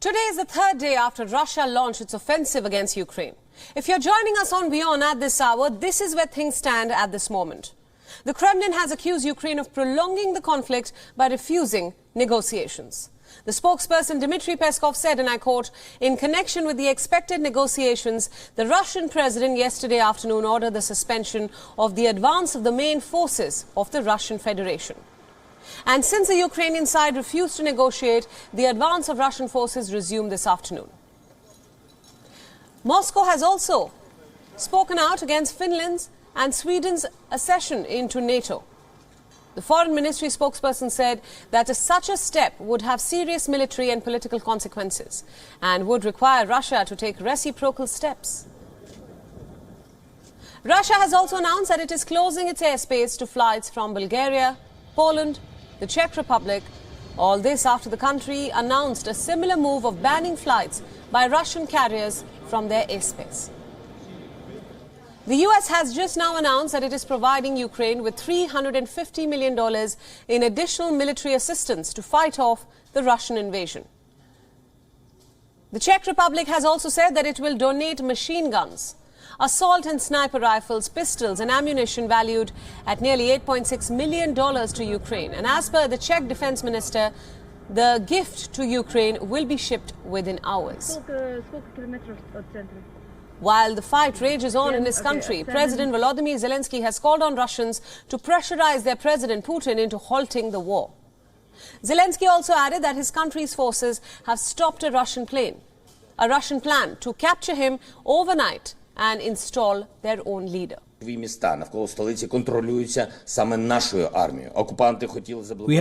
Today is the third day after Russia launched its offensive against Ukraine. If you're joining us on WION at this hour, this is where things stand at this moment. The Kremlin has accused Ukraine of prolonging the conflict by refusing negotiations. The spokesperson Dmitry Peskov said, and I quote, "In connection with the expected negotiations, the Russian president yesterday afternoon ordered the suspension of the advance of the main forces of the Russian Federation." And since the Ukrainian side refused to negotiate, the advance of Russian forces resumed this afternoon. Moscow has also spoken out against Finland's and Sweden's accession into NATO. The Foreign Ministry spokesperson said that such a step would have serious military and political consequences and would require Russia to take reciprocal steps. Russia has also announced that it is closing its airspace to flights from Bulgaria, Poland, the Czech Republic. All this after the country announced a similar move of banning flights by Russian carriers from their airspace. The US has just now announced that it is providing Ukraine with $350 million in additional military assistance to fight off the Russian invasion. The Czech Republic has also said that it will donate machine guns, assault and sniper rifles, pistols and ammunition valued at nearly $8.6 million to Ukraine. And as per the Czech defense minister, the gift to Ukraine will be shipped within hours. While the fight rages on in his country, President Volodymyr Zelensky has called on Russians to pressurize their President Putin into halting the war. Zelensky also added that his country's forces have stopped a Russian plan to capture him overnight and install their own leader. We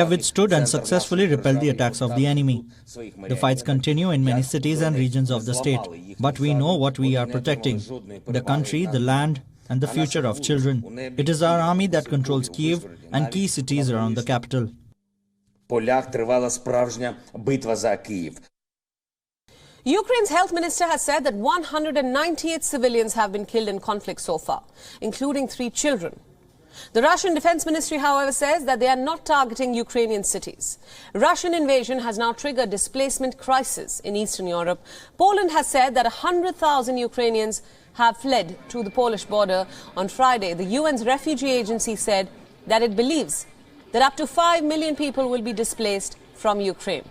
have withstood and successfully repelled the attacks of the enemy. The fights continue in many cities and regions of the state, but we know what we are protecting: the country, the land, and the future of children. It is our army that controls Kyiv and key cities around the capital. Ukraine's health minister has said that 198 civilians have been killed in conflict so far, including 3 children. The Russian Defense Ministry, however, says that they are not targeting Ukrainian cities. Russian invasion has now triggered displacement crisis in Eastern Europe. Poland has said that 100,000 Ukrainians have fled to the Polish border. On Friday, the UN's refugee agency said that it believes that up to 5 million people will be displaced from Ukraine.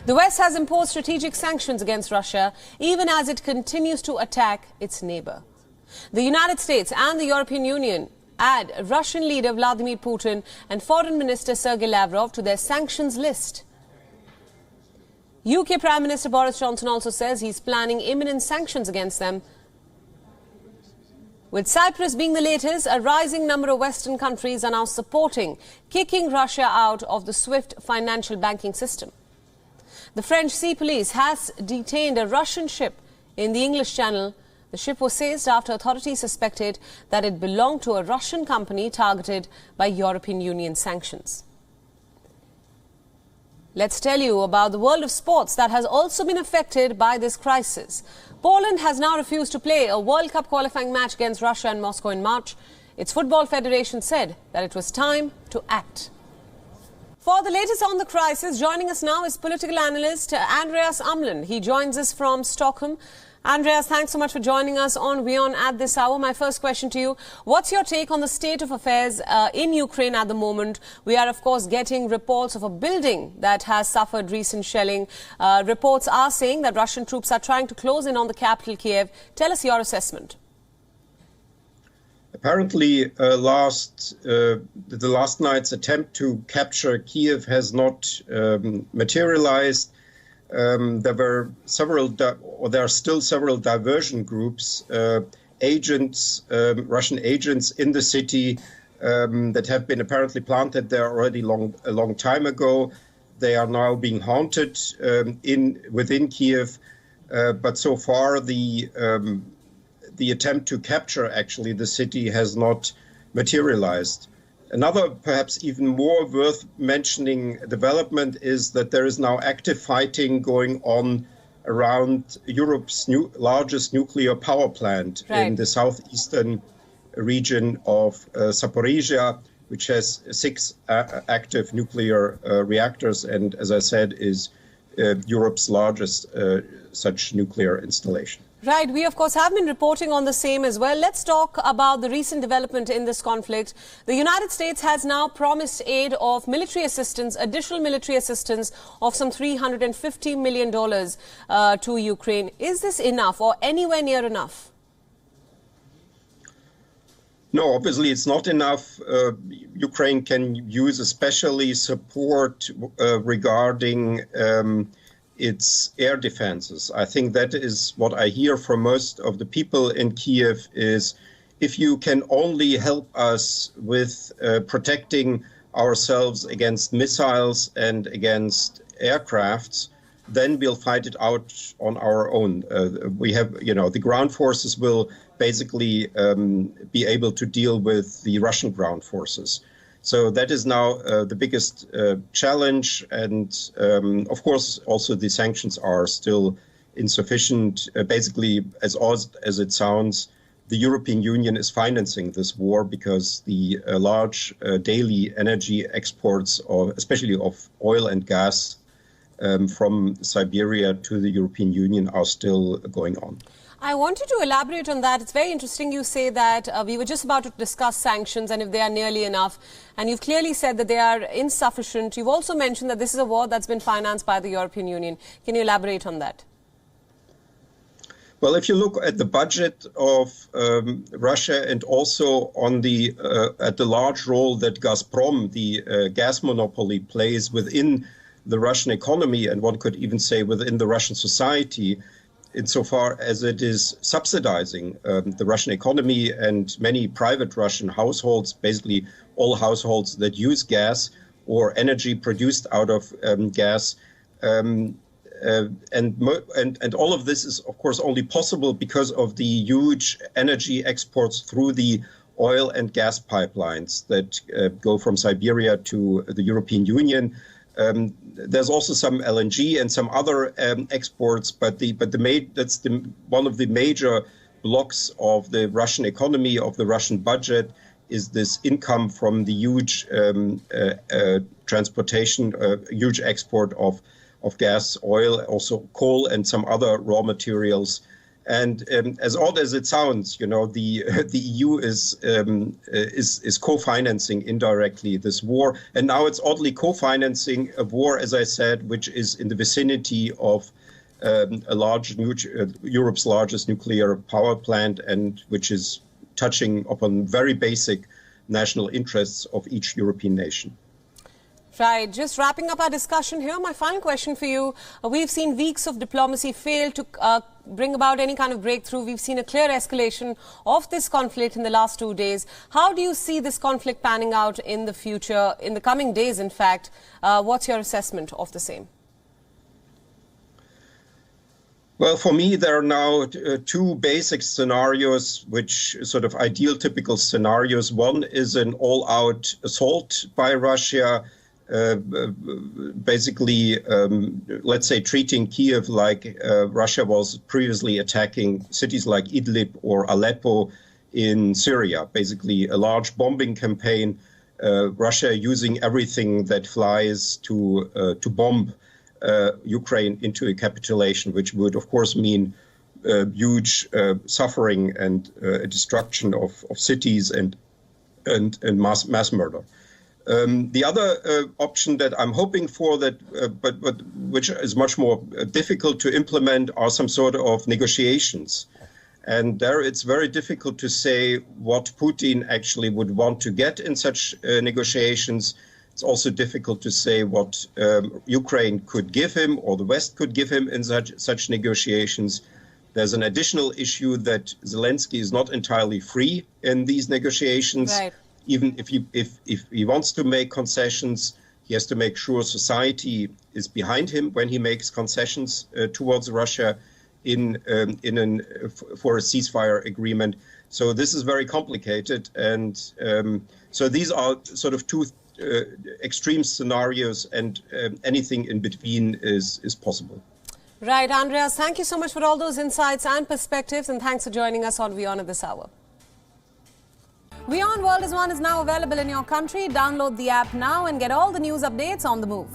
The West has imposed strategic sanctions against Russia, even as it continues to attack its neighbor. The United States and the European Union add Russian leader Vladimir Putin and Foreign Minister Sergei Lavrov to their sanctions list. UK Prime Minister Boris Johnson also says he's planning imminent sanctions against them. With Cyprus being the latest, a rising number of Western countries are now supporting kicking Russia out of the SWIFT financial banking system. The French Sea Police has detained a Russian ship in the English Channel. The ship was seized after authorities suspected that it belonged to a Russian company targeted by European Union sanctions. Let's tell you about the world of sports that has also been affected by this crisis. Poland has now refused to play a World Cup qualifying match against Russia in Moscow in March. Its football federation said that it was time to act. For the latest on the crisis, joining us now is political analyst Andreas Amlund. He joins us from Stockholm. Andreas, thanks so much for joining us on WION at this hour. My first question to you, what's your take on the state of affairs in Ukraine at the moment? We are, of course, getting reports of a building that has suffered recent shelling. Reports are saying that Russian troops are trying to close in on the capital, Kiev. Tell us your assessment. Apparently, the last night's attempt to capture Kiev has not materialized. There are still several diversion groups, Russian agents in the city that have been apparently planted there already a long time ago. They are now being haunted within Kiev, but so far the attempt to capture actually the city has not materialized. Another perhaps even more worth mentioning development is that there is now active fighting going on around Europe's largest nuclear power plant in the southeastern region of Zaporizhia, which has 6 active nuclear reactors and, as I said, is Europe's largest such nuclear installation. Right. We, of course, have been reporting on the same as well. Let's talk about the recent development in this conflict. The United States has now promised aid of military assistance, additional military assistance of some $350 million to Ukraine. Is this enough or anywhere near enough? No, obviously it's not enough. Ukraine can use especially support regarding its air defenses. I think that is what I hear from most of the people in Kiev is if you can only help us with protecting ourselves against missiles and against aircrafts, then we'll fight it out on our own. We have, the ground forces will basically be able to deal with the Russian ground forces. So that is now the biggest challenge. And of course, also the sanctions are still insufficient. Basically, as odd as it sounds, the European Union is financing this war because the large daily energy exports, especially of oil and gas from Siberia to the European Union, are still going on. I want you to elaborate on that. It's very interesting you say that we were just about to discuss sanctions and if they are nearly enough. And you've clearly said that they are insufficient. You've also mentioned that this is a war that's been financed by the European Union. Can you elaborate on that? Well, if you look at the budget of Russia and also on at the large role that Gazprom, the gas monopoly, plays within the Russian economy, and one could even say within the Russian society, insofar as it is subsidizing the Russian economy and many private Russian households, basically all households that use gas or energy produced out of gas. And all of this is, of course, only possible because of the huge energy exports through the oil and gas pipelines that go from Siberia to the European Union. There's also some LNG and some other exports, but that's one of the major blocks of the Russian economy, of the Russian budget, is this income from the huge transportation, huge export of gas, oil, also coal and some other raw materials. And as odd as it sounds, the EU is co-financing indirectly this war, and now it's oddly co-financing a war, as I said, which is in the vicinity of Europe's largest nuclear power plant, and which is touching upon very basic national interests of each European nation. Right. Just wrapping up our discussion here, my final question for you. We've seen weeks of diplomacy fail to bring about any kind of breakthrough. We've seen a clear escalation of this conflict in the last 2 days. How do you see this conflict panning out in the future, in the coming days, in fact? What's your assessment of the same? Well, for me, there are now two basic scenarios, which sort of ideal, typical scenarios. One is an all-out assault by Russia, basically, let's say, treating Kiev like Russia was previously attacking cities like Idlib or Aleppo in Syria, basically a large bombing campaign, Russia using everything that flies to bomb Ukraine into a capitulation, which would, of course, mean huge suffering and destruction of cities and mass murder. The other option that I'm hoping for, but which is much more difficult to implement, are some sort of negotiations. And there it's very difficult to say what Putin actually would want to get in such negotiations. It's also difficult to say what Ukraine could give him or the West could give him in such negotiations. There's an additional issue that Zelensky is not entirely free in these negotiations. Right. Even if he wants to make concessions, he has to make sure society is behind him when he makes concessions towards Russia for a ceasefire agreement. So this is very complicated, and so these are sort of two extreme scenarios, and anything in between is possible. Right, Andreas, thank you so much for all those insights and perspectives, and thanks for joining us on WION at this hour. WION World is now available in your country. Download the app now and get all the news updates on the move.